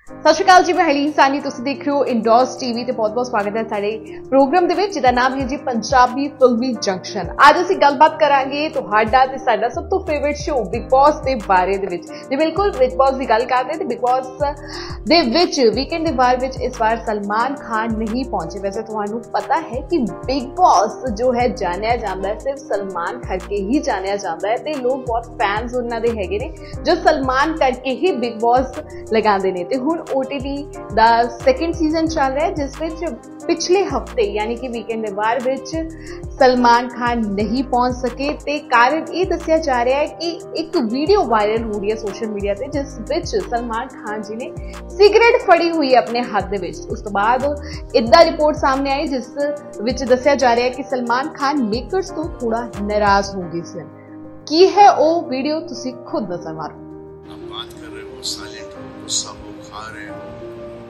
ਸਤਿ ਸ਼੍ਰੀ ਅਕਾਲ ਜੀ, ਮੈਂ ਹਲੀਨ ਸਾਨੀ। ਤੁਸੀਂ ਦੇਖ ਰਹੇ ਹੋ ਇੰਡੋਰਸ ਟੀਵੀ ਤੇ ਬਹੁਤ-ਬਹੁਤ ਸਵਾਗਤ ਹੈ ਸਾਡੇ ਪ੍ਰੋਗਰਾਮ ਦੇ ਵਿੱਚ, ਜਿਹਦਾ ਨਾਮ ਹੈ ਜੀ ਪੰਜਾਬੀ ਫਿਲਮੀ ਜੰਕਸ਼ਨ। ਅੱਜ ਅਸੀਂ ਗੱਲਬਾਤ ਕਰਾਂਗੇ ਤੁਹਾਡਾ ਤੇ ਸਾਡਾ ਸਭ ਤੋਂ ਫੇਵਰਿਟ ਸ਼ੋ ਬਿਗ ਬॉस ਦੇ ਬਾਰੇ ਦੇ ਵਿੱਚ। ਜੇ ਬਿਲਕੁਲ ਬਿਗ ਬॉस ਦੀ ਗੱਲ ਕਰਦੇ ਤੇ ਬਿਗ ਬॉस ਦੇ ਵਿੱਚ ਵੀਕਐਂਡ ਦੇ ਬਾਰ ਵਿੱਚ ਇਸ ਵਾਰ ਸਲਮਾਨ ਖਾਨ नहीं पहुंचे। वैसे ਤੁਹਾਨੂੰ पता है कि बिग बॉस जो है जानिया जाता है सिर्फ सलमान करके ही जानिया जाता है ते लोग बहुत फैंस उन्हां दे हैगे ने जो सलमान करके ही बिग बॉस लगांदे ने। ते हुण OTT दा सेकंड सीजन चल रहा है जिस विच पिछले हफ्ते यानी कि वीकेंड दे बार विच सलमान खान नहीं पहुंच सके ते कारण ये दस्सिया जा रहा है कि एक वीडियो वायरल हो रही है सोशल मीडिया ते जिस विच सलमान खान जी ने सिगरेट फड़ी हुई है अपने हाथ दे विच। उस तो बाद इदा रिपोर्ट सामने आई जिस विच दस्सिया जा रहा है कि सलमान खान मेकर्स तो थोड़ा नाराज हो गए सन। की है वो वीडियो, तुसी खुद नजर मारो। आप बात कर रहे हो, साइलेंट हो, गुस्सा हो, खा रहे हो,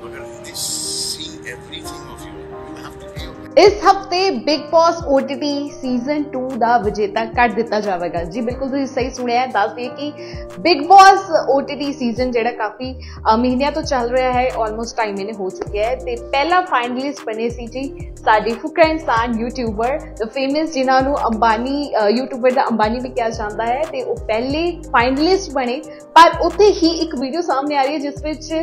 मगर they see everything of you. You have to be okay. इस हफ्ते बिग बॉस OTT सीजन 2 ਦਾ ਵਿਜੇਤਾ ਕੱਢ ਦਿੱਤਾ ਜਾਵੇਗਾ। ਜੀ ਬਿਲਕੁਲ ਤੁਸੀਂ ਸਹੀ ਸੁਣਿਆ ਹੈ। ਦੱਸ ਦਈਏ ਕਿ ਬਿਗ ਬॉस OTT ਸੀਜ਼ਨ ਜਿਹੜਾ ਕਾਫੀ ਮਹੀਨਿਆਂ ਤੋਂ ਚੱਲ ਰਿਹਾ ਹੈ, ਆਲਮੋਸਟ 2.5 ਮਹੀਨੇ ਹੋ ਚੁੱਕੇ ਹੈ ਤੇ ਪਹਿਲਾ ਫਾਈਨਲਿਸਟ ਬਣੇ ਸੀ ਜੀ ਸਾਡੇ ਫੁਕਰਾ ਇਨਸਾਨ ਯੂਟਿਊਬਰ ਦ ਫੇਮਸ, ਜਿਨ੍ਹਾਂ ਨੂੰ ਅੰਬਾਨੀ ਯੂਟਿਊਬਰ ਦਾ ਅੰਬਾਨੀ ਵੀ ਕਿਹਾ ਜਾਂਦਾ ਹੈ ਤੇ ਉਹ ਪਹਿਲੇ ਫਾਈਨਲਿਸਟ ਬਣੇ। ਪਰ ਉੱਥੇ ਹੀ ਇੱਕ ਵੀਡੀਓ ਸਾਹਮਣੇ ਆ ਰਹੀ ਹੈ ਜਿਸ ਵਿੱਚ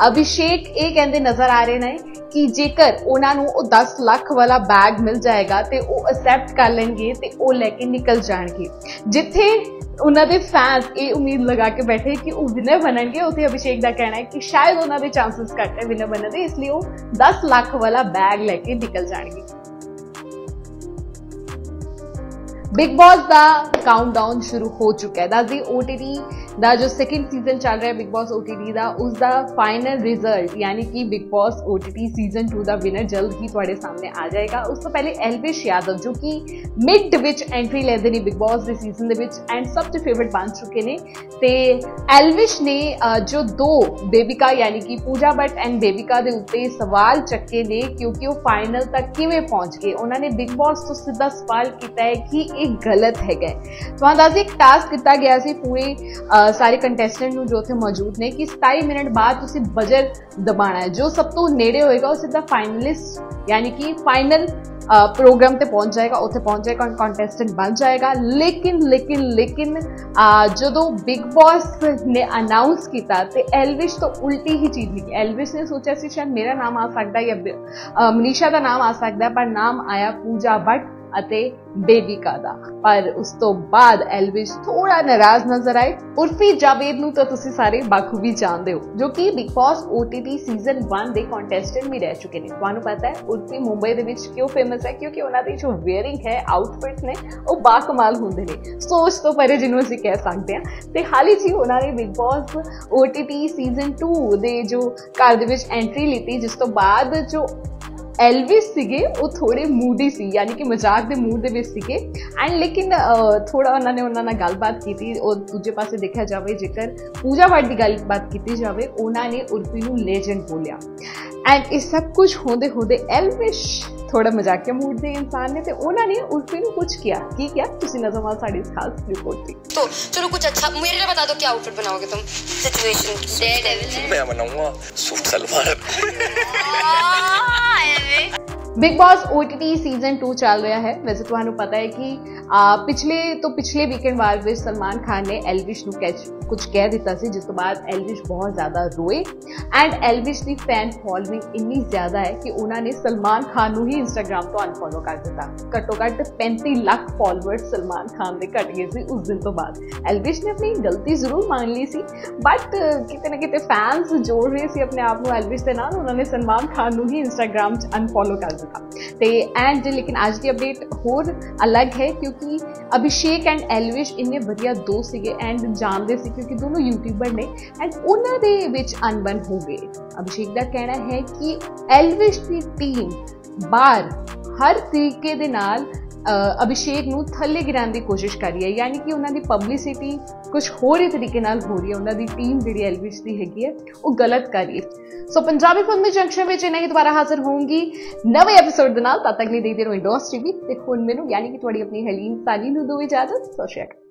ਅਭਿਸ਼ੇਕ ਇਹ ਕਹਿੰਦੇ ਨਜ਼ਰ ਆ ਰਹੇ ਨੇ ਕਿ ਜੇਕਰ ਉਹਨਾਂ ਨੂੰ ਉਹ 10 ਲੱਖ वाला बैग मिल जाएगा तो वो एक्सेप्ट कर लेंगे तो वो लेके निकल जाएंगे। जिथे उन्होंने फैंस ये उम्मीद लगा के बैठे कि वो विनर बनणगे, उत्थे अभिषेक का कहना है कि शायद उन्होंने चांसेस घट है विनर बनने के, इसलिए वो 10 लाख वाला बैग लेके निकल जाएंगे। बिग बॉस का काउंटडाउन शुरू हो चुका है। दस दी OTT ਦਾ जो सेकंड सीजन चल रहा है बिग बॉस OTT ਦਾ उसका फाइनल रिजल्ट यानी कि बिग बॉस OTT सीजन 2 ਦਾ विनर जल्द ही ਤੁਹਾਡੇ ਸਾਹਮਣੇ ਆ ਜਾਏਗਾ। ਉਸ ਤੋਂ ਪਹਿਲੇ ਐਲਵਿਸ਼ ਯਾਦਵ ਜੋ ਕਿ ਮਿਡ ਵਿੱਚ ਐਂਟਰੀ ਲੈਂਦੇ ਨੇ ਬਿਗ ਬॉस ਦੇ ਸੀਜ਼ਨ ਦੇ ਵਿੱਚ ਐਂਡ ਸਭ ਤੋਂ ਫੇਵਰਿਟ ਬਣ ਚੁੱਕੇ ਨੇ। ਤੇ ਐਲਵਿਸ਼ ਨੇ ਜੋ ਦੋ ਬੇਬੀਕਾ ਯਾਨੀ ਕਿ ਪੂਜਾ ਭੱਟ ਐਂਡ ਬੇਬੀਕਾ ਦੇ ਉੱਤੇ ਸਵਾਲ ਚੱਕੇ ਨੇ ਕਿਉਂਕਿ ਉਹ ਫਾਈਨਲ ਤੱਕ ਕਿਵੇਂ ਪਹੁੰਚ ਗਏ। ਉਹਨਾਂ ਨੇ ਬਿਗ ਬॉस ਤੋਂ ਸਿੱਧਾ ਸਵਾਲ ਕੀਤਾ ਹੈ ਕਿ ਇਹ ਗਲਤ ਹੈਗਾ। ਤੁਹਾਨੂੰ ਦੱਸ ਇੱਕ ਟਾਸਕ ਦਿੱਤਾ ਗਿਆ ਸੀ ਪੂਰੇ ਸਾਰੇ ਕੰਟੈਸਟੈਂਟ ਨੂੰ ਜੋ ਉੱਥੇ ਮੌਜੂਦ ਨੇ ਕਿ 27 ਮਿੰਟ ਬਾਅਦ ਤੁਸੀਂ ਬਜ਼ਰ ਦਬਾਉਣਾ ਹੈ। ਜੋ ਸਭ ਤੋਂ ਨੇੜੇ ਹੋਏਗਾ ਉਹ ਸਿੱਧਾ ਫਾਈਨਲਿਸਟ यानी कि फाइनल प्रोग्राम ते पहुंच जाएगा, उत्थे पहुंच जाएगा, कंटेस्टेंट बन जाएगा। लेकिन जो बिग बॉस ने अनाउंस किया तो एलविश तो उल्टी ही चीज लिखी। एलविश ने सोचा सी शायद मेरा नाम आ सकता है या मनीषा का नाम आ सकता है, पर नाम आया पूजा भट्ट ਅਤੇ ਬੇਬੀਕਾ ਦਾ। ਪਰ ਉਸ ਤੋਂ ਬਾਅਦ ਐਲਵਿਸ਼ ਥੋੜਾ ਨਾਰਾਜ਼ ਨਜ਼ਰ ਆਏ। ਉਰਫੀ ਜਾਵੇਦ ਨੂੰ ਤਾਂ ਤੁਸੀਂ ਸਾਰੇ ਬਾਖੂਬੀ ਜਾਣਦੇ ਹੋ ਜੋ ਕਿ ਬਿਗ ਬॉस OTT ਸੀਜ਼ਨ 1 ਦੇ ਕੰਟੈਸਟੈਂਟ ਵੀ ਰਹਿ ਚੁੱਕੇ ਨੇ। ਤੁਹਾਨੂੰ ਪਤਾ ਹੈ ਉਰਫੀ ਮੁੰਬਈ ਦੇ ਵਿੱਚ ਕਿਉਂ ਫੇਮਸ ਹੈ, ਕਿਉਂਕਿ ਉਹਨਾਂ ਦੀ ਜੋ ਵੇਅਰਿੰਗ ਹੈ, ਆਊਟਫਿਟਸ ਨੇ ਉਹ ਬਾਕਮਾਲ ਹੁੰਦੇ ਨੇ, ਸੋਚ ਤੋਂ ਪਰੇ ਜਿਹਨੂੰ ਅਸੀਂ ਕਹਿ ਸਕਦੇ ਹਾਂ। ਤੇ ਹਾਲ ਹੀ ਜੀ ਉਹਨਾਂ ਨੇ ਬਿਗ ਬॉस OTT ਸੀਜ਼ਨ 2 ਦੇ ਜੋ ਘਰ ਦੇ ਵਿੱਚ ਐਂਟਰੀ ਲਿੱਤੀ, ਜਿਸ ਤੋਂ ਬਾਅਦ ਜੋ एलविश सीगे वो थोड़े मूडी सी यानी कि मजाक के मूड दे विच सीगे एंड लेकिन थोड़ा उन्होंने उन्होंने गलबात की थी। और दूजे पासे देखा जाए जेकर पूजा भट्ट की गलबात की जाए उन्होंने उर्फी नूं लेजेंड बोलिया एंड इस सब कुछ होंदे होंदे एलविश थोड़ा मजाकिया मूड के इंसान ने तो उन्होंने उर्फी नूं कुछ किया की क्या तुसी नजर मार साडी इस खास रिपोर्ट थी। तो चलो कुछ अच्छा मेरे लिए बता दो, क्या आउटफिट बनाओगे तुम? सिचुएशन डेयरडेविल मैं बनाऊंगा suit salwar. Big boss OTT season 2 चल रहा है। वैसे तुहानू पता है कि पिछले वीकेंड वार में सलमान खान ने एलविश नू कुछ कह दिता सी, जिस तो बाद एलविश बहुत ज़्यादा रोए एंड एलविश की फैन फॉलोइंग इन्नी ज़्यादा है कि उन्होंने सलमान खान नू ही इंस्टाग्राम तो अनफॉलो कर दिता। घट्टो घट्ट 35 लाख फॉलोअर्स सलमान खान के घट गए सी उस दिन तो बाद। एलविश ने अपनी गलती जरूर मान ली सी, बट किते ना किते फैंस जोड़ रहे सी अपने आप को एलविश के नाल, उन्होंने सलमान खान नू ही इंस्टाग्राम अनफॉलो कर दिता। ते एंड लेकिन अज की अपडेट होर अलग है क्योंकि अभिषेक एंड एलविश इन्ने वधिया दोस्त सीगे एंड जानते सी क्योंकि दोनों यूट्यूबर ने एंड उन्हां दे विच अनबन हो गए। अभिषेक का कहना है कि एलविश की टीम बाहर हर तरीके दे नाल अभिषेक नूं थल्ले गिराने की कोशिश कर रही है, यानी कि उन्होंने पब्लिसिटी कुछ होर ही तरीके नाल हो रही है। उन्होंने टीम जी एलविश की हैगी है वो गलत कर रही है। सो पंजाबी फिल्मी जंक्शन में इन्ना ही दोबारा हाजिर होंगी नवे एपीसोड के नाल। तद तक नहीं देखते रहो इंडोर्स टीवी ते हुण मैनूं यानी कि तुहाडी अपनी हलीम सानी नूं दो इजाजत। सत श्री अकाल।